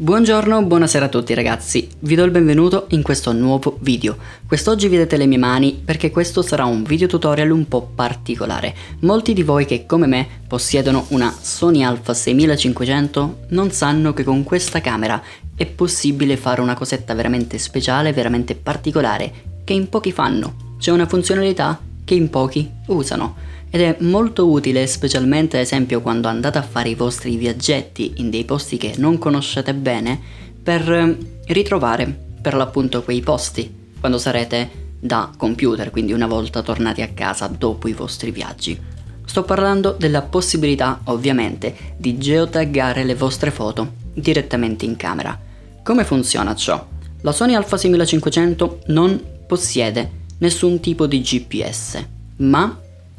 Buongiorno, buonasera a tutti ragazzi, vi do il benvenuto in questo nuovo video. Quest'oggi vedete le mie mani perché questo sarà un video tutorial un po' particolare. Molti di voi che come me possiedono una Sony Alpha 6500 non sanno che con questa camera è possibile fare una cosetta veramente speciale, veramente particolare, che in pochi fanno. C'è una funzionalità che in pochi usano. Ed è molto utile, specialmente ad esempio quando andate a fare i vostri viaggetti in dei posti che non conoscete bene, per ritrovare per l'appunto quei posti quando sarete da computer, quindi una volta tornati a casa dopo i vostri viaggi. Sto parlando della possibilità, ovviamente, di geotaggare le vostre foto direttamente in camera. Come funziona ciò? La Sony Alpha 6500 non possiede nessun tipo di GPS, ma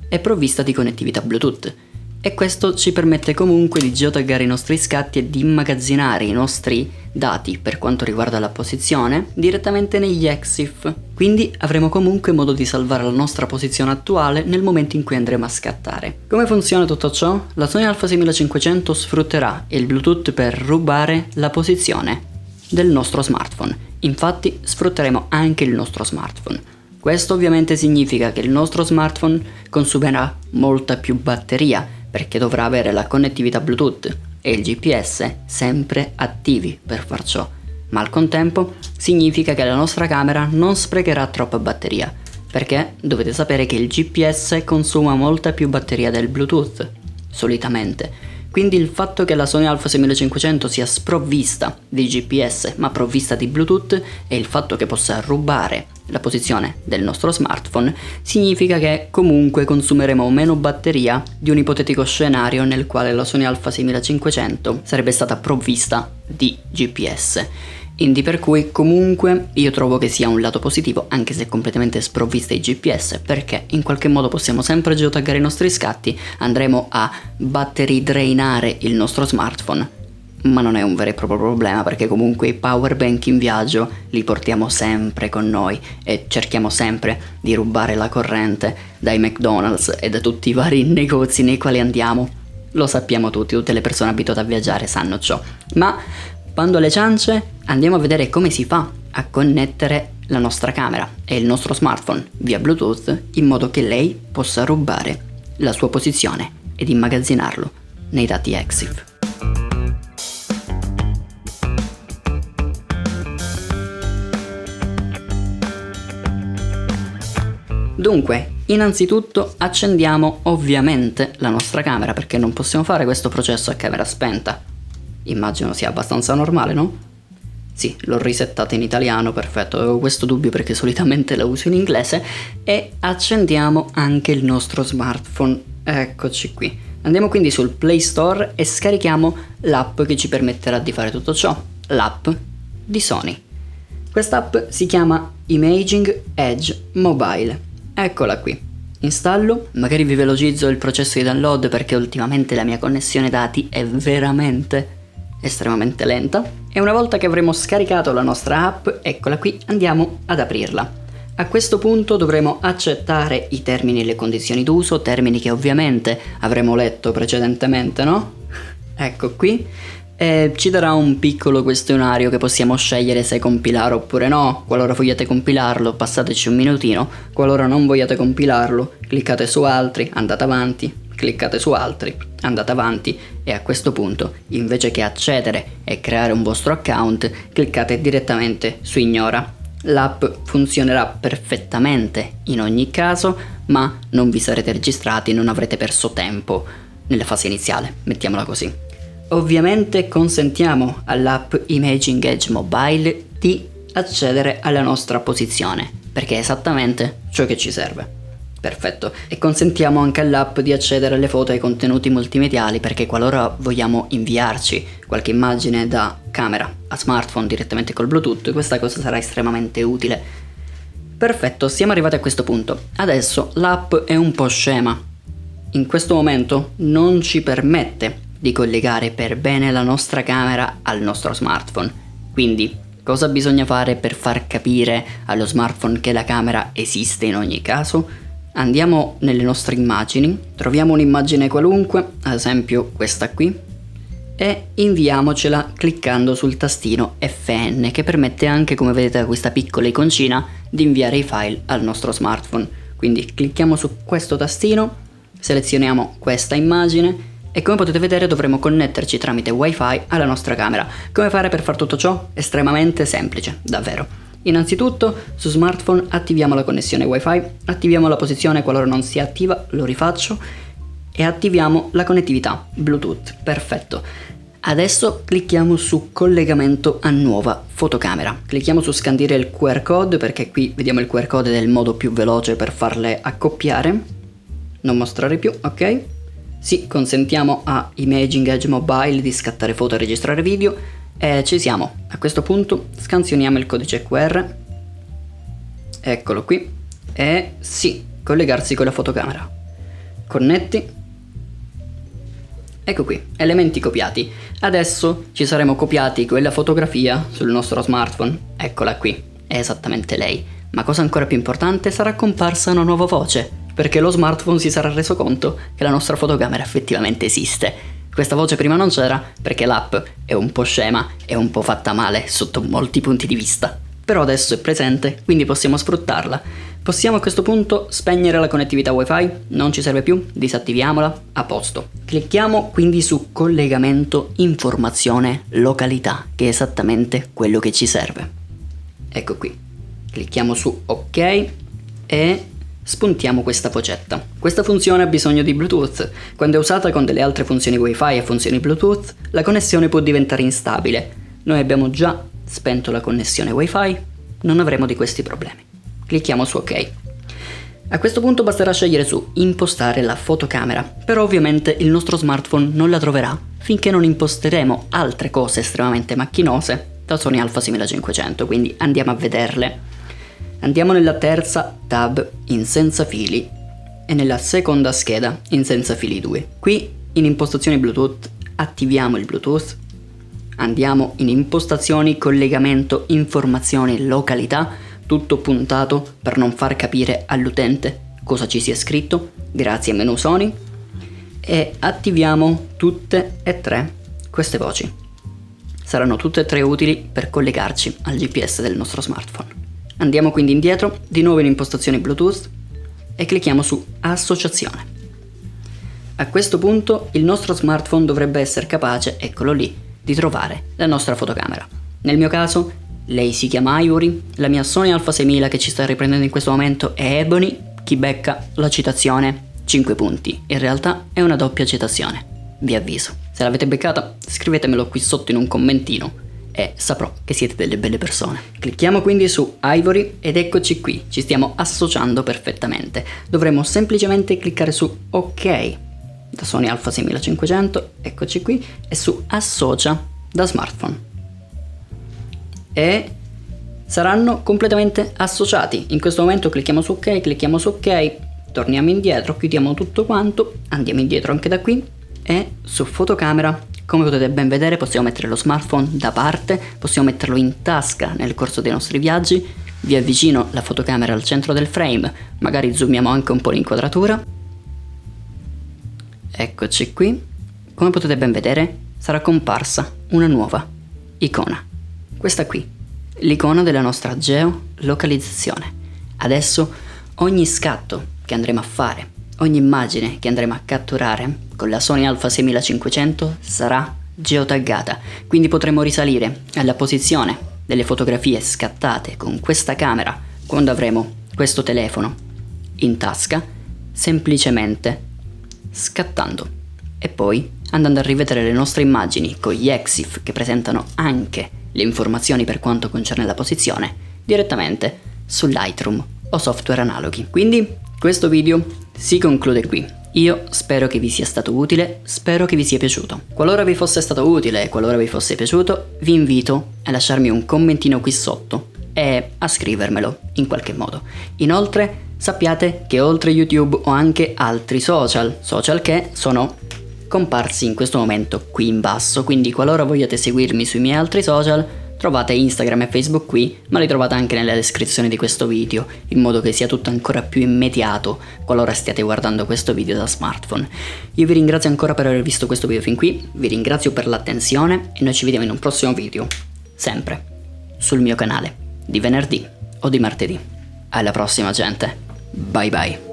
è provvista di connettività Bluetooth e questo ci permette comunque di geotaggare i nostri scatti e di immagazzinare i nostri dati per quanto riguarda la posizione direttamente negli EXIF, quindi avremo comunque modo di salvare la nostra posizione attuale nel momento in cui andremo a scattare. Come funziona tutto ciò? La Sony Alpha 6500 sfrutterà il Bluetooth per rubare la posizione del nostro smartphone, infatti sfrutteremo anche il nostro smartphone. Questo ovviamente significa che il nostro smartphone consumerà molta più batteria perché dovrà avere la connettività Bluetooth e il GPS sempre attivi per far ciò, ma al contempo significa che la nostra camera non sprecherà troppa batteria perché dovete sapere che il GPS consuma molta più batteria del Bluetooth solitamente. Quindi il fatto che la Sony Alpha 6500 sia sprovvista di GPS ma provvista di Bluetooth e il fatto che possa rubare la posizione del nostro smartphone significa che comunque consumeremo meno batteria di un ipotetico scenario nel quale la Sony Alpha 6500 sarebbe stata provvista di GPS. Quindi per cui comunque io trovo che sia un lato positivo anche se completamente sprovvista di GPS, perché in qualche modo possiamo sempre geotaggare i nostri scatti, andremo a battery drainare il nostro smartphone, ma non è un vero e proprio problema perché comunque i power bank in viaggio li portiamo sempre con noi e cerchiamo sempre di rubare la corrente dai McDonald's e da tutti i vari negozi nei quali andiamo. Lo sappiamo tutte le persone abituate a viaggiare sanno ciò, ma bando alle ciance, andiamo a vedere come si fa a connettere la nostra camera e il nostro smartphone via Bluetooth in modo che lei possa rubare la sua posizione ed immagazzinarlo nei dati EXIF. Dunque, innanzitutto accendiamo ovviamente la nostra camera perché non possiamo fare questo processo a camera spenta. Immagino sia abbastanza normale, no? Sì, l'ho risettata in italiano, perfetto, avevo questo dubbio perché solitamente la uso in inglese. E accendiamo anche il nostro smartphone, eccoci qui. Andiamo quindi sul Play Store e scarichiamo l'app che ci permetterà di fare tutto ciò, l'app di Sony. Quest'app si chiama Imaging Edge Mobile, eccola qui. Installo, magari vi velocizzo il processo di download perché ultimamente la mia connessione dati è veramente estremamente lenta e una volta che avremo scaricato la nostra app, eccola qui, andiamo ad aprirla. A questo punto dovremo accettare i termini e le condizioni d'uso, termini che ovviamente avremo letto precedentemente, no? Ecco qui. E ci darà un piccolo questionario che possiamo scegliere se compilare oppure no. Qualora vogliate compilarlo, passateci un minutino. Qualora non vogliate compilarlo, cliccate su altri, andate avanti, cliccate su altri, andate avanti e a questo punto, invece che accedere e creare un vostro account, cliccate direttamente su ignora. L'app funzionerà perfettamente in ogni caso, ma non vi sarete registrati, non avrete perso tempo nella fase iniziale, mettiamola così. Ovviamente consentiamo all'app Imaging Edge Mobile di accedere alla nostra posizione, perché è esattamente ciò che ci serve. Perfetto. E consentiamo anche all'app di accedere alle foto e ai contenuti multimediali, perché qualora vogliamo inviarci qualche immagine da camera a smartphone direttamente col Bluetooth, questa cosa sarà estremamente utile. Perfetto, siamo arrivati a questo punto. Adesso l'app è un po' scema. In questo momento non ci permette di collegare per bene la nostra camera al nostro smartphone. Quindi, cosa bisogna fare per far capire allo smartphone che la camera esiste in ogni caso? Andiamo nelle nostre immagini, troviamo un'immagine qualunque, ad esempio questa qui, e inviamocela cliccando sul tastino FN, che permette anche, come vedete da questa piccola iconcina, di inviare i file al nostro smartphone. Quindi clicchiamo su questo tastino, selezioniamo questa immagine e come potete vedere dovremo connetterci tramite wifi alla nostra camera. Come fare per far tutto ciò? Estremamente semplice, davvero. Innanzitutto su smartphone attiviamo la connessione wifi, attiviamo la posizione qualora non sia attiva, lo rifaccio, e attiviamo la connettività Bluetooth. Perfetto. Adesso clicchiamo su collegamento a nuova fotocamera. Clicchiamo su scandire il QR code, perché qui vediamo il QR code del modo più veloce per farle accoppiare. Non mostrare più, ok? Sì, consentiamo a Imaging Edge Mobile di scattare foto e registrare video e ci siamo. A questo punto scansioniamo il codice QR, eccolo qui, e sì, collegarsi con la fotocamera. Connetti. Ecco qui, elementi copiati. Adesso ci saremo copiati quella fotografia sul nostro smartphone. Eccola qui, è esattamente lei. Ma cosa ancora più importante, sarà comparsa una nuova voce, perché lo smartphone si sarà reso conto che la nostra fotocamera effettivamente esiste. Questa voce prima non c'era perché l'app è un po' scema e un po' fatta male sotto molti punti di vista. Però adesso è presente, quindi possiamo sfruttarla. Possiamo a questo punto spegnere la connettività wifi, non ci serve più, disattiviamola, a posto. Clicchiamo quindi su collegamento informazione località, che è esattamente quello che ci serve. Ecco qui, clicchiamo su ok e spuntiamo questa vocetta. Questa funzione ha bisogno di Bluetooth. Quando è usata con delle altre funzioni wifi e funzioni Bluetooth, la connessione può diventare instabile. Noi abbiamo già spento la connessione wifi, non avremo di questi problemi. Clicchiamo su ok. A questo punto basterà scegliere su impostare la fotocamera, però ovviamente il nostro smartphone non la troverà finché non imposteremo altre cose estremamente macchinose da Sony Alpha 6500, quindi andiamo a vederle. Andiamo nella terza tab in senza fili e nella seconda scheda in senza fili 2. Qui in impostazioni Bluetooth attiviamo il Bluetooth, andiamo in impostazioni collegamento informazioni località, tutto puntato per non far capire all'utente cosa ci sia scritto, grazie a menu Sony, e attiviamo tutte e tre queste voci. Saranno tutte e tre utili per collegarci al GPS del nostro smartphone. Andiamo quindi indietro, di nuovo in impostazioni Bluetooth e clicchiamo su associazione. A questo punto il nostro smartphone dovrebbe essere capace, eccolo lì, di trovare la nostra fotocamera. Nel mio caso lei si chiama Ivory, la mia Sony Alpha 6000 che ci sta riprendendo in questo momento è Ebony. Chi becca la citazione 5 punti, in realtà è una doppia citazione, vi avviso. Se l'avete beccata scrivetemelo qui sotto in un commentino e saprò che siete delle belle persone. Clicchiamo quindi su Ivory ed eccoci qui, ci stiamo associando perfettamente. Dovremo semplicemente cliccare su ok da Sony Alpha 6500, eccoci qui, e su associa da smartphone. E saranno completamente associati. In questo momento clicchiamo su ok, torniamo indietro, chiudiamo tutto quanto, andiamo indietro anche da qui e su fotocamera, come potete ben vedere, possiamo mettere lo smartphone da parte, possiamo metterlo in tasca nel corso dei nostri viaggi. Vi avvicino la fotocamera al centro del frame, magari zoomiamo anche un po' l'inquadratura. Eccoci qui, come potete ben vedere sarà comparsa una nuova icona. Questa qui, l'icona della nostra geolocalizzazione. Adesso ogni scatto che andremo a fare, ogni immagine che andremo a catturare con la Sony Alpha 6500 sarà geotaggata, quindi potremo risalire alla posizione delle fotografie scattate con questa camera quando avremo questo telefono in tasca, semplicemente scattando e poi andando a rivedere le nostre immagini con gli EXIF che presentano anche le informazioni per quanto concerne la posizione direttamente su Lightroom o software analoghi. Quindi questo video si conclude qui. Io spero che vi sia stato utile, spero che vi sia piaciuto. Qualora vi fosse stato utile e qualora vi fosse piaciuto, vi invito a lasciarmi un commentino qui sotto e a scrivermelo in qualche modo. Inoltre sappiate che oltre YouTube ho anche altri social che sono comparsi in questo momento qui in basso, quindi qualora vogliate seguirmi sui miei altri social trovate Instagram e Facebook qui, ma li trovate anche nella descrizione di questo video, in modo che sia tutto ancora più immediato qualora stiate guardando questo video da smartphone. Io vi ringrazio ancora per aver visto questo video fin qui, vi ringrazio per l'attenzione e noi ci vediamo in un prossimo video, sempre sul mio canale, di venerdì o di martedì. Alla prossima gente, bye bye.